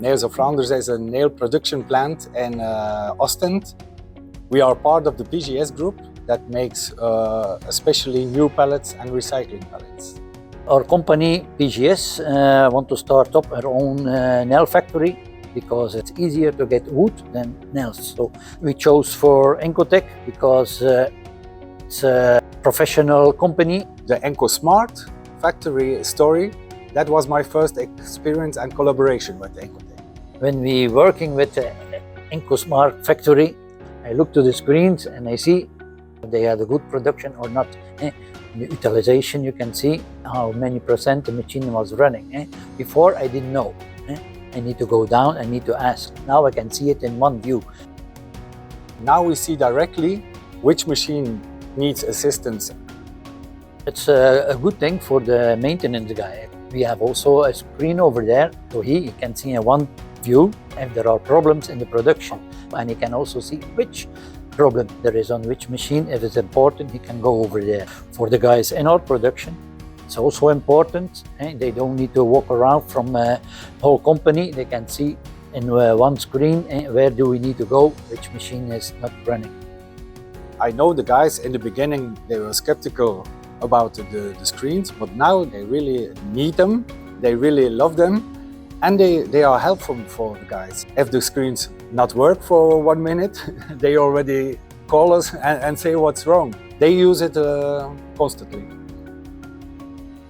Nails of Flanders is a nail production plant in Ostend. We are part of the PGS group that makes especially new pallets and recycling pallets. Our company, PGS, want to start up our own nail factory because it's easier to get wood than nails. So we chose for Encotec because it's a professional company. The EncoSmart factory story, that was my first experience and collaboration with Encotec. When we working with the EncoSmart factory, I look to the screens and I see if they had a good production or not. The utilization, you can see how many percent the machine was running. Before I didn't know. I need to go down, I need to ask. Now I can see it in one view. Now we see directly which machine needs assistance. It's a good thing for the maintenance guy. We have also a screen over there, so he can see in one view if there are problems in the production. And he can also see which problem there is on which machine. If it's important, he can go over there. For the guys in our production, it's also important. They don't need to walk around from a whole company. They can see in one screen where do we need to go, which machine is not running. I know the guys in the beginning, they were skeptical about the screens, but now they really need them, they really love them, and they are helpful for the guys. If the screens not work for 1 minute, they already call us and say what's wrong. They use it constantly.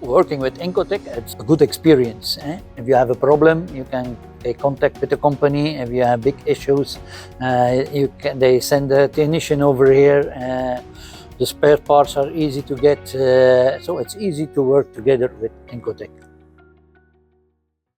Working with Encotec, it's a good experience. If you have a problem, you can take contact with the company. If you have big issues, they send a technician over here. The spare parts are easy to get, so it's easy to work together with Encotec.